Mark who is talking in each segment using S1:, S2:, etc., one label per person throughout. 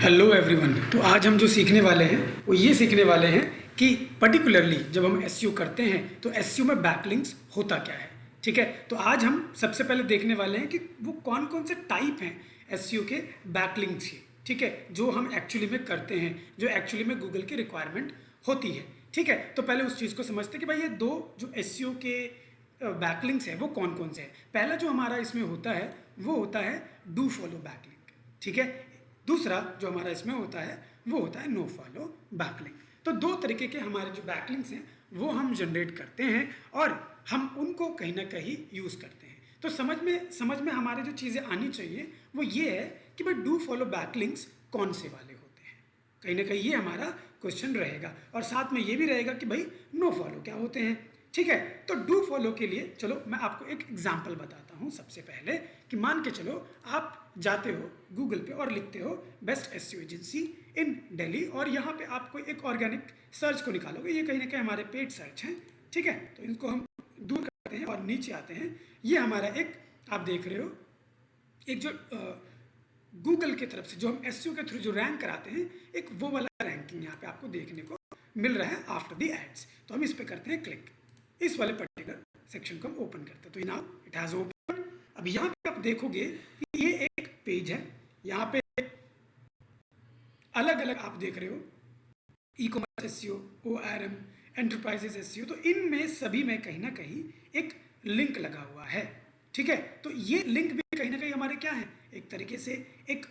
S1: Hello everyone. तो आज हम जो सीखने वाले हैं वो ये सीखने वाले हैं कि पर्टिकुलरली जब हम एसईओ करते हैं तो एसईओ में बैकलिंक्स होता क्या है। ठीक है, तो आज हम सबसे पहले देखने वाले हैं कि वो कौन कौन से टाइप हैं एसईओ के बैकलिंक्स के। ठीक है, जो हम एक्चुअली में करते हैं, जो एक्चुअली में गूगल की रिक्वायरमेंट होती है। ठीक है, तो पहले उस चीज़ को समझते हैं कि भाई ये दो जो एसईओ के बैकलिंक्स हैं वो कौन कौन से हैं। पहला जो हमारा इसमें होता है वो होता है डू फॉलो बैकलिंक। ठीक है, दूसरा जो हमारा इसमें होता है वो होता है नो फॉलो बैकलिंक। तो दो तरीके के हमारे जो बैकलिंक्स हैं वो हम जनरेट करते हैं और हम उनको कहीं ना कहीं यूज़ करते हैं। तो समझ में हमारे जो चीज़ें आनी चाहिए वो ये है कि भाई डू फॉलो बैकलिंक्स कौन से वाले होते हैं। कहीं ना कहीं ये हमारा क्वेश्चन रहेगा और साथ में ये भी रहेगा कि भाई नो फॉलो क्या होते हैं। ठीक है, तो डू फॉलो के लिए चलो मैं आपको एक एग्जाम्पल बताता हूँ सबसे पहले कि मान के चलो आप जाते हो गूगल पे और लिखते हो बेस्ट एसईओ एजेंसी इन दिल्ली और यहाँ पे आप कोई एक ऑर्गेनिक सर्च को निकालोगे। ये कहीं ना कहीं हमारे पेड सर्च हैं। ठीक है, तो इनको हम दूर करते हैं और नीचे आते हैं। ये हमारा एक आप देख रहे हो एक जो गूगल की तरफ से जो हम एसईओ के थ्रू जो रैंक कराते हैं एक वो वाला रैंकिंग यहाँ पे आपको देखने को मिल रहा है आफ्टर द एड्स। तो हम इस पर करते हैं क्लिक, इस वाले पर्टिकुलर सेक्शन को हम ओपन करते हैं। तो नाउ इट हैज़ ओपन। अब यहाँ पे आप देखोगे कि ये एक पेज है, यहाँ पे अलग अलग आप देख रहे हो e commerce SEO, ORM, enterprises SEO. तो इनमें सभी में कहीं ना कहीं एक लिंक लगा हुआ है। ठीक है, तो ये लिंक भी कहीं ना कहीं हमारे क्या है, एक तरीके से एक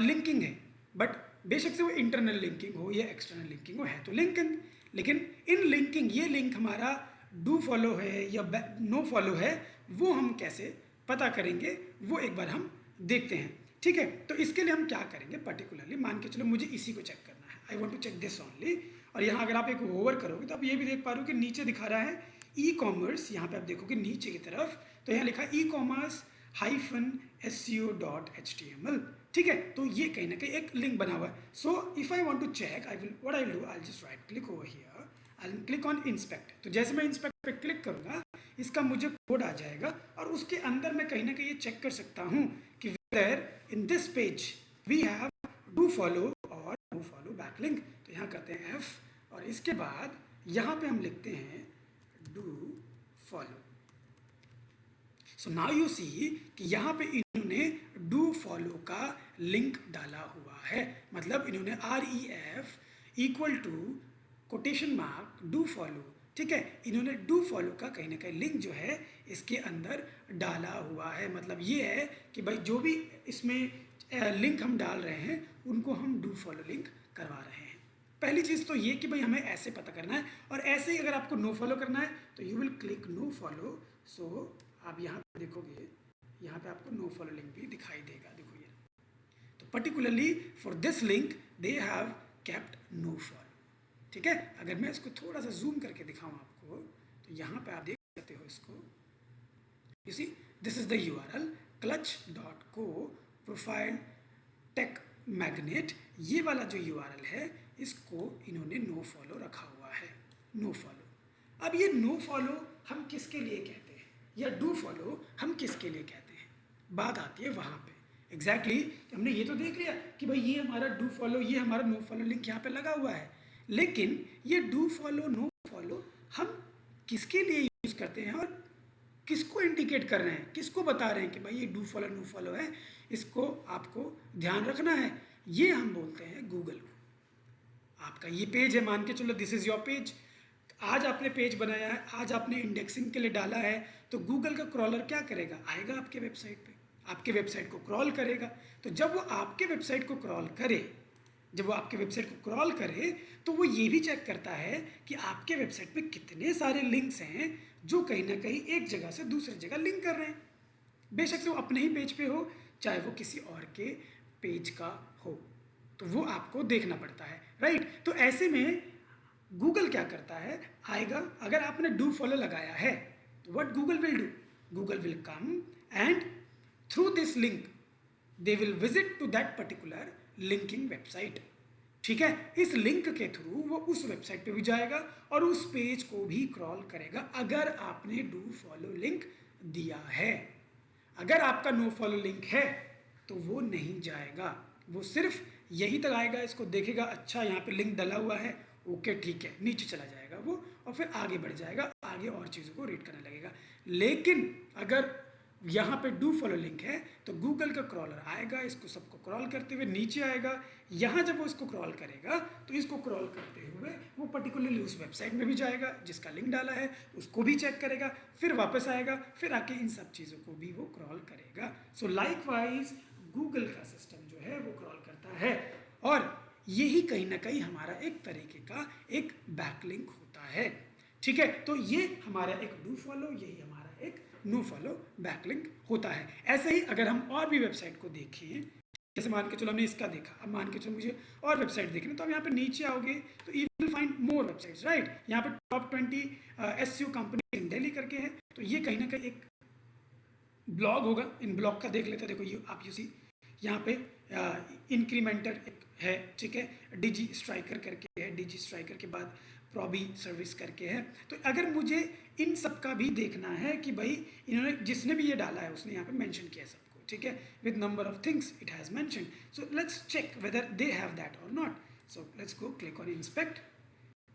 S1: लिंकिंग है। बट बेशक से वो इंटरनल लिंकिंग हो या एक्सटर्नल लिंकिंग हो, है तो लिंकिंग। लेकिन इन लिंकिंग ये लिंक हमारा डू फॉलो है या नो फॉलो है, वो हम कैसे पता करेंगे वो एक बार हम देखते हैं। ठीक है, तो इसके लिए हम क्या करेंगे, पर्टिकुलरली मान के चलो मुझे इसी को चेक करना है, I want to check this only. और यहाँ अगर आप एक ओवर करोगे तो आप ये भी देख पा रहे हो कि नीचे दिखा रहा है ई कॉमर्स। यहाँ पे आप देखोगे नीचे की तरफ तो यहाँ लिखा ई कॉमर्स -seo.html। ठीक है, तो ये कहीं ना कहीं एक लिंक बना हुआ है। So if I want to check I will what I do, I just right click over here, I click on inspect. तो जैसे मैं इंस्पेक्ट पे क्लिक करूंगा इसका मुझे कोड आ जाएगा और उसके अंदर मैं कहीं ना कहीं ये चेक कर सकता हूँ कि whether in this page we have do follow और नो फॉलो बैकलिंक। तो यहाँ करते हैं F और इसके बाद यहाँ पे हम लिखते हैं do follow. So now you see कि यहाँ पे इन्होंने डू फॉलो का लिंक डाला हुआ है। मतलब इन्होंने REF equal to quotation mark do follow. ठीक है, इन्होंने डू फॉलो का कहीं ना कहीं लिंक जो है इसके अंदर डाला हुआ है। मतलब ये है कि भाई जो भी इसमें लिंक हम डाल रहे हैं उनको हम डू फॉलो लिंक करवा रहे हैं। पहली चीज़ तो ये कि भाई हमें ऐसे पता करना है और ऐसे ही अगर आपको नो फॉलो करना है तो you will click no follow. So आप यहाँ पे देखोगे, यहाँ पे आपको नो फॉलो लिंक भी दिखाई देगा। देखो ये, तो particularly for this link they have kept no follow. ठीक है, अगर मैं इसको थोड़ा सा जूम करके दिखाऊं आपको तो यहाँ पे आप देख सकते हो इसको। You see this is the URL clutch.co profile Tech Magnet. ये वाला जो URL है इसको इन्होंने नो फॉलो रखा हुआ है, नो फॉलो। अब ये नो फॉलो हम किसके लिए कहते हैं या डू फॉलो हम किसके लिए कहते हैं, बात आती है वहाँ पे। एग्जैक्टली हमने ये तो देख लिया कि भाई ये हमारा डू फॉलो, ये हमारा नो फॉलो लिंक यहाँ पे लगा हुआ है। लेकिन ये डू फॉलो नो फॉलो हम किसके लिए यूज़ करते हैं और किसको इंडिकेट कर रहे हैं, किसको बता रहे हैं कि भाई ये डू फॉलो नो फॉलो है, इसको आपको ध्यान रखना है। ये हम बोलते हैं गूगल को। आपका ये पेज है, मान के चलो दिस इज़ योर पेज। आज आपने पेज बनाया है, आज आपने इंडेक्सिंग के लिए डाला है, तो गूगल का क्रॉलर क्या करेगा, आएगा आपके वेबसाइट पे, आपके वेबसाइट को क्रॉल करेगा। तो जब वो आपके वेबसाइट को क्रॉल करे, जब वो आपके वेबसाइट को क्रॉल करे तो वो ये भी चेक करता है कि आपके वेबसाइट पे कितने सारे लिंक्स हैं जो कहीं ना कहीं एक जगह से दूसरी जगह लिंक कर रहे हैं। बेशक से वो अपने ही पेज पे हो चाहे वो किसी और के पेज का हो, तो वो आपको देखना पड़ता है, राइट। तो ऐसे में गूगल क्या करता है, आएगा, अगर आपने डू फॉलो लगाया है तो what Google will do, Google will come and through this link they will visit to that particular linking website. ठीक है, इस लिंक के थ्रू वो उस वेबसाइट पे भी जाएगा और उस पेज को भी क्रॉल करेगा अगर आपने डू फॉलो लिंक दिया है। अगर आपका नो फॉलो लिंक है तो वो नहीं जाएगा। वो सिर्फ यही तक आएगा, इसको देखेगा, अच्छा यहाँ पे लिंक डला हुआ है, ओके ठीक है, नीचे चला जाएगा वो और फिर आगे बढ़ जाएगा, आगे और चीज़ों को रीड करने लगेगा। लेकिन अगर यहाँ पे डू फॉलो लिंक है तो गूगल का क्रॉलर आएगा, इसको सबको क्रॉल करते हुए नीचे आएगा। यहाँ जब वो इसको क्रॉल करेगा तो इसको क्रॉल करते हुए वो पर्टिकुलरली उस वेबसाइट में भी जाएगा जिसका लिंक डाला है, उसको भी चेक करेगा, फिर वापस आएगा, फिर आके इन सब चीज़ों को भी वो क्रॉल करेगा। सो लाइकवाइज गूगल का सिस्टम जो है वो क्रॉल करता है और यही कहीं ना कहीं हमारा एक तरीके का एक बैकलिंक होता है। ठीक है, तो ये हमारा एक डू फॉलो, यही हमारा एक नो फॉलो बैकलिंक होता है। ऐसे ही अगर हम और भी वेबसाइट को देखें, जैसे मान के चलो हमने इसका देखा, अब मान के चलो मुझे और वेबसाइट देखनी, तो आप यहाँ पे नीचे आओगे तो you will find more websites, right. यहाँ पे टॉप 20 SEO कंपनी इन दिल्ली करके है, तो ये कहीं ना कहीं एक ब्लॉग होगा। इन ब्लॉग का देख लेते हैं। देखो ये आप यूसी यहाँ पे इंक्रीमेंटर है, ठीक है, डिजी स्ट्राइकर करके है, डिजी स्ट्राइकर के बाद प्रॉबी सर्विस करके है। तो अगर मुझे इन सब का भी देखना है कि भाई इन्होंने जिसने भी ये डाला है उसने यहाँ पे मेंशन किया सबको, ठीक है, with number of things it has mention, so let's check whether they have that or not. So let's go click on inspect.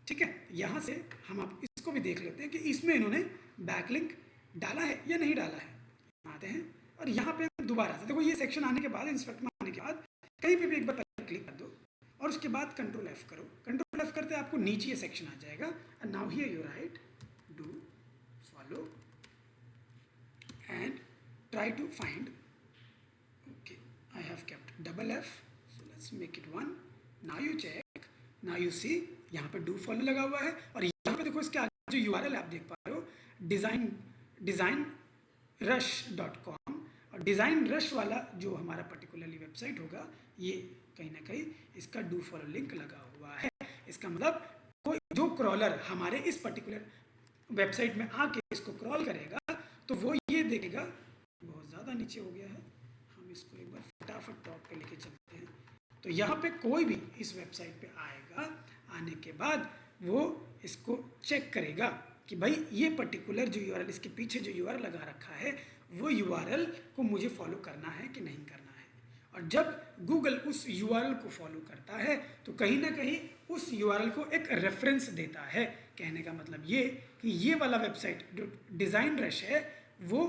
S1: ठीक है, यहाँ से हम आप इसको भी देख लेते हैं कि इसमें इन्होंने बैकलिंक डाला है या नहीं डाला है। आते हैं और यहाँ पे हम दोबारा से देखो, ये सेक्शन आने के बाद, इंस्पेक्ट में आने के बाद कहीं पे भी एक बार पहले क्लिक कर दो और उसके बाद कंट्रोल F करो। कंट्रोल F करते आपको नीचे ये सेक्शन आ जाएगा and now here you write do follow and try to find, okay I have kept double F, so let's make it 1। Now you check, now you see यहाँ पे do follow लगा हुआ है और यहाँ पे देखो इसके आगे जो URL आप देख पा रहे हो, designrush.com, और डिज़ाइन रश वाला जो हमारा पर्टिकुलरली वेबसाइट होगा, ये कहीं ना कहीं इसका डू फॉलो लिंक लगा हुआ है। इसका मतलब कोई जो क्रॉलर हमारे इस पर्टिकुलर वेबसाइट में आके इसको क्रॉल करेगा तो वो ये देखेगा, बहुत ज़्यादा नीचे हो गया है, हम इसको एक बार फटाफट टॉप पे लेके चलते हैं। तो यहाँ पे कोई भी इस वेबसाइट पे आएगा, आने के बाद वो इसको चेक करेगा कि भाई ये पर्टिकुलर जो URL, इसके पीछे जो URL लगा रखा है वो URL को मुझे फॉलो करना है कि नहीं करना है। और जब गूगल उस URL को फॉलो करता है तो कहीं ना कहीं उस URL को एक रेफरेंस देता है। कहने का मतलब ये कि ये वाला वेबसाइट जो डिज़ाइन रश है वो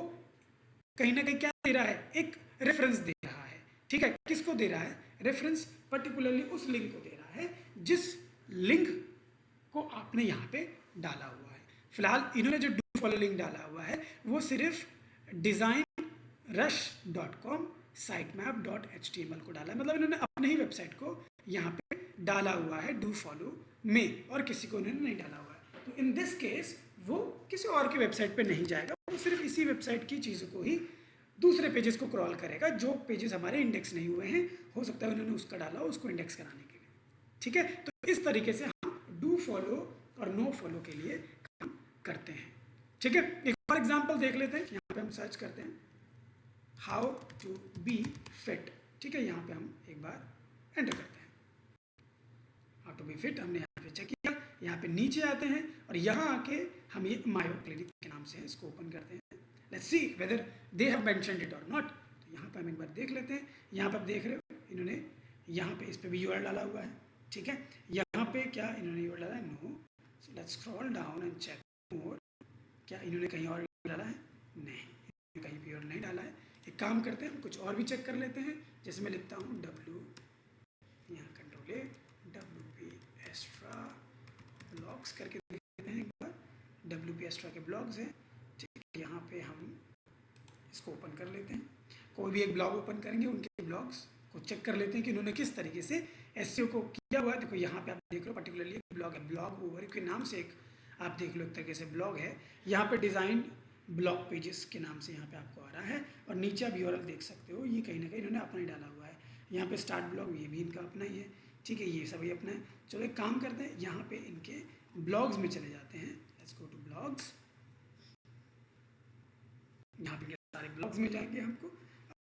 S1: कहीं ना कहीं क्या दे रहा है, एक रेफरेंस दे रहा है। ठीक है, किसको दे रहा है रेफरेंस? पर्टिकुलरली उस लिंक को दे रहा है जिस लिंक को आपने यहाँ पे डाला हुआ है। फिलहाल इन्होंने जो डू फॉलो लिंक डाला हुआ है वो सिर्फ designrush.com sitemap.html को डाला है, मतलब इन्होंने अपने ही वेबसाइट को यहाँ पे डाला हुआ है डू फॉलो में, और किसी को इन्होंने नहीं डाला हुआ है। तो इन दिस केस वो किसी और की वेबसाइट पे नहीं जाएगा, वो सिर्फ इसी वेबसाइट की चीज़ों को ही, दूसरे पेजेस को क्रॉल करेगा जो पेजेस हमारे इंडेक्स नहीं हुए हैं। हो सकता है उन्होंने उसका डाला हो उसको इंडेक्स कराने के लिए। ठीक है, तो इस तरीके से हम डू फॉलो और नो फॉलो के लिए काम करते हैं। ठीक है, एक और एग्जांपल देख लेते हैं। यहाँ पे हम सर्च करते हैं हाउ टू बी फिट। ठीक है, यहाँ पे हम एक बार एंटर करते हैं हाउ टू बी फिट, हमने यहाँ पे चेक किया। यहाँ पे नीचे आते हैं और यहाँ आके हम ये मायो क्लिनिक के नाम से इसको ओपन करते हैं। Let's see whether they have mentioned it और नॉट। तो यहाँ पे हम एक बार देख लेते हैं। यहाँ पे आप देख रहे हो इन्होंने यहाँ पे इस पे भी URL डाला हुआ है। ठीक है, यहाँ पे क्या इन्होंने URL डाला है? No. So let's scroll down and check more. क्या इन्होंने कहीं और डाला है? नहीं, इन्होंने कहीं भी और नहीं डाला है। एक काम करते हैं, कुछ और भी चेक कर लेते हैं। जैसे मैं लिखता हूँ W, यहाँ control A, WP extra blogs करके देख लेते हैं एक बार। WP एक्स्ट्रा के ब्लॉग्स हैं। ठीक है, यहाँ पे हम इसको ओपन कर लेते हैं। कोई भी एक ब्लॉग ओपन करेंगे, उनके ब्लॉग्स को चेक कर लेते हैं कि उन्होंने किस तरीके से SEO को किया हुआ है। देखो यहाँ पे आप देख लो पर्टिकुलरली एक ब्लॉग है, ब्लॉग ओवर के नाम से एक आप देख लो एक तरीके से ब्लॉग है। यहाँ पे डिज़ाइन ब्लॉग पेजेस के नाम से यहाँ पे आपको आ रहा है और नीचे आप URL देख सकते हो। ये कहीं ना कहीं इन्होंने अपना ही डाला हुआ है। यहाँ पे स्टार्ट ब्लॉग, ये भी इनका अपना ही है। ठीक है, ये सभी अपना है। चलो एक काम करते हैं, यहाँ पे इनके ब्लॉग्स में चले जाते हैं। Let's go to blogs. यहाँ पे सारे ब्लॉग्स मिल जाएंगे हमको।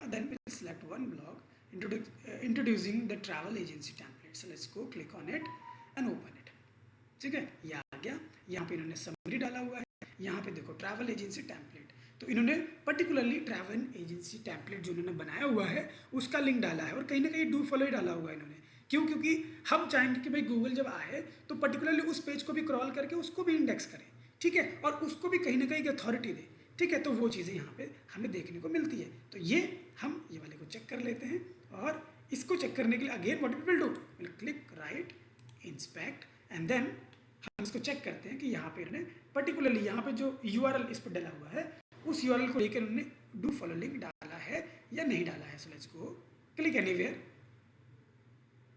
S1: Then we'll select one blog introducing the travel agency template. So let's go click on it and open it. ठीक है, ये आ गया। यहाँ पे इन्होंने समरी डाला हुआ है। यहाँ पे देखो ट्रैवल एजेंसी टेम्पलेट। तो इन्होंने पर्टिकुलरली ट्रैवल एजेंसी टेम्पलेट जो इन्होंने बनाया हुआ है उसका लिंक डाला है, और कहीं ना कहीं डू फॉलो ही डाला हुआ है इन्होंने। क्यों? क्योंकि हम चाहेंगे कि भाई गूगल जब आए तो पर्टिकुलरली उस पेज को भी क्रॉल करके उसको भी इंडेक्स करे, ठीक है, और उसको भी कहीं ना कहीं अथॉरिटी दे, ठीक है। तो वो चीज़ें यहाँ पे हमें देखने को मिलती है। तो ये हम ये वाले को चेक कर लेते हैं, और इसको चेक करने के लिए again what we will do, will click right inspect and then हम इसको चेक करते हैं कि यहाँ पे इन्होंने पर्टिकुलरली यहाँ पे जो URL इस पर डाला हुआ है उस URL को लेकर उन्होंने डू फॉलो लिंक डाला है या नहीं डाला है। So let's go click anywhere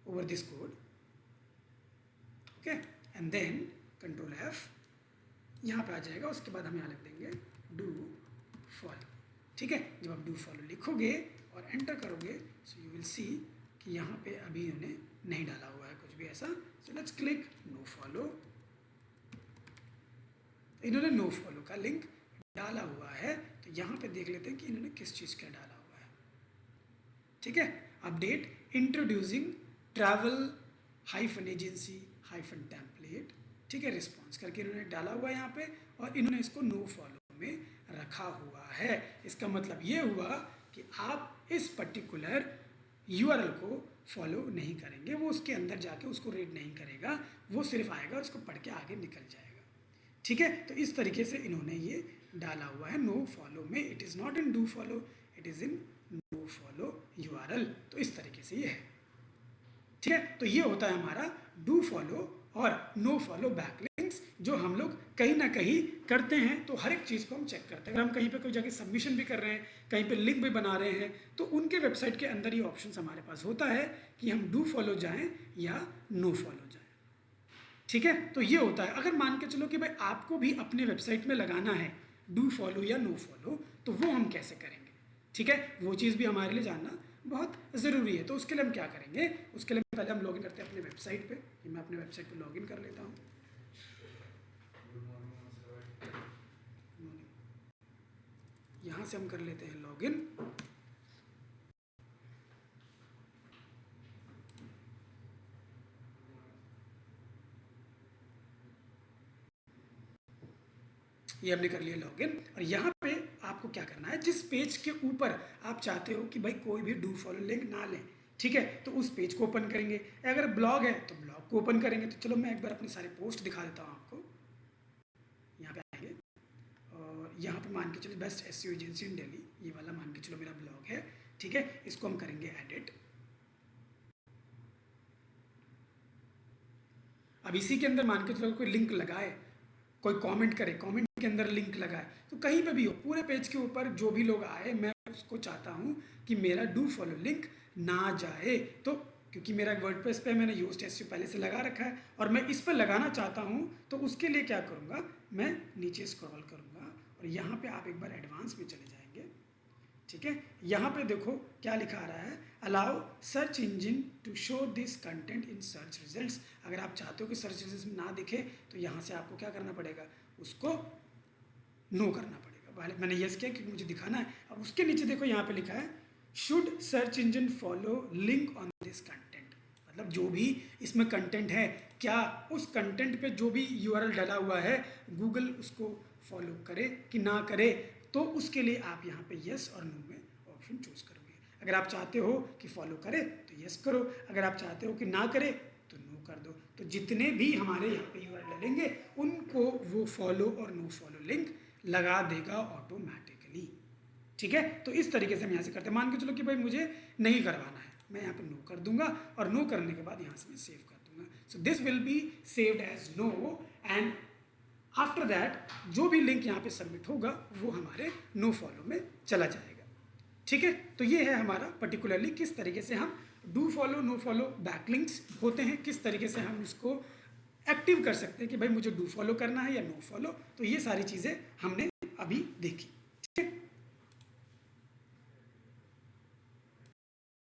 S1: over this code, okay, and then control F यहाँ पे आ जाएगा। उसके बाद हम यहाँ लिख देंगे डू फॉलो, ठीक है। जब आप डू फॉलो लिखोगे और एंटर करोगे सो यू विल सी कि यहाँ पे अभी उन्होंने नहीं डाला हुआ है कुछ भी ऐसा। So let's click no follow, इन्होंने नो फॉलो का लिंक डाला हुआ है। तो यहाँ पे देख लेते हैं कि इन्होंने किस चीज़ का डाला हुआ है, ठीक है। Update introducing travel hyphen agency hyphen template, ठीक है, रिस्पॉन्स करके इन्होंने डाला हुआ है यहाँ पे, और इन्होंने इसको नो फॉलो में रखा हुआ है। इसका मतलब ये हुआ कि आप इस पर्टिकुलर URL को फॉलो नहीं करेंगे, वो उसके अंदर जाके उसको रीड नहीं करेगा, वो सिर्फ आएगा और उसको पढ़ के आगे निकल जाएगा, ठीक है। तो इस तरीके से इन्होंने ये डाला हुआ है नो फॉलो में। It is not in do follow, it is in no follow URL। तो इस तरीके से ये है, ठीक है। तो ये होता है हमारा डू फॉलो और नो फॉलो बैकलिंक्स, जो हम लोग कहीं ना कहीं करते हैं। तो हर एक चीज़ को हम चेक करते हैं। अगर हम कहीं पे कोई जगह सबमिशन भी कर रहे हैं, कहीं पे लिंक भी बना रहे हैं, तो उनके वेबसाइट के अंदर ये ऑप्शन हमारे पास होता है कि हम डू फॉलो जाएं या नो फॉलो जाएं, ठीक है। तो ये होता है। अगर मान के चलो कि भाई आपको भी अपने वेबसाइट में लगाना है डू फॉलो या नो फॉलो, तो वो हम कैसे करेंगे, ठीक है, वो चीज़ भी हमारे लिए जानना बहुत ज़रूरी है। तो उसके लिए हम क्या करेंगे, उसके लिए पहले हम लॉगिन करते हैं अपने वेबसाइट पे। मैं अपने वेबसाइट पे लॉगिन कर लेता हूँ। यहाँ से हम कर लेते हैं लॉगिन। ये हमने कर लिया लॉगिन, और यहाँ पे आपको क्या करना है, जिस पेज के ऊपर आप चाहते हो कि भाई कोई भी डू फॉलो लिंक ना लें, ठीक है, तो उस पेज को ओपन करेंगे। अगर ब्लॉग है तो ब्लॉग को ओपन करेंगे। तो चलो मैं एक बार अपनी सारे पोस्ट दिखा देता हूँ आपको। यहाँ पे आएंगे और यहाँ पे मान के चलो बेस्ट SEO एजेंसी इन दिल्ली, ये वाला मान के चलो मेरा ब्लॉग है, ठीक है। इसको हम करेंगे एडिट। अब इसी के अंदर मान के चलो कोई लिंक लगाए, कोई कमेंट करे, कमेंट के अंदर लिंक लगाए, तो कहीं पे भी हो पूरे पेज के ऊपर जो भी लोग आए, मैं उसको चाहता हूँ कि मेरा डू फॉलो लिंक ना जाए। तो क्योंकि मेरा वर्डप्रेस पे मैंने यूज्ड SEO पहले से लगा रखा है और मैं इस पर लगाना चाहता हूँ, तो उसके लिए क्या करूँगा, मैं नीचे स्क्रॉल करूँगा और यहाँ पे आप एक बार एडवांस में चले जाएंगे, ठीक है। यहाँ पे देखो क्या लिखा आ रहा है, allow search engine to show this content in search results. अगर आप चाहते हो कि सर्च रिजल्ट्स में ना दिखे, तो यहाँ से आपको क्या करना पड़ेगा, उसको नो करना पड़ेगा। पहले मैंने यस किया क्योंकि मुझे दिखाना है। अब उसके नीचे देखो यहाँ पे लिखा है should search engine follow link on this content, मतलब जो भी इसमें कंटेंट है, क्या उस कंटेंट पे जो भी URL डाला हुआ है गूगल उसको फॉलो करे कि ना करे। तो उसके लिए आप यहाँ पे यस और नो में ऑप्शन चूज करोगे। अगर आप चाहते हो कि फॉलो करे तो यस करो, अगर आप चाहते हो कि ना करे तो नो कर दो। तो जितने भी हमारे यहाँ पे URL डालेंगे उनको वो फॉलो और नो फॉलो लिंक लगा देगा ऑटोमेटिकली, ठीक है। तो इस तरीके से हम यहाँ से करते हैं। मान के चलो कि भाई मुझे नहीं करवाना है, मैं यहाँ पे नो कर दूंगा और नो करने के बाद यहाँ से मैं सेव कर दूंगा। So this will be saved as no, and after that जो भी लिंक यहाँ पे सबमिट होगा वो हमारे नो फॉलो में चला जाएगा, ठीक है। तो ये है हमारा पर्टिकुलरली किस तरीके से हम do follow no follow backlinks होते हैं, किस तरीके से हम इसको एक्टिव कर सकते हैं कि भाई मुझे डू फॉलो करना है या नो फॉलो। तो ये सारी चीज़ें हमने अभी देखी, ठीक है।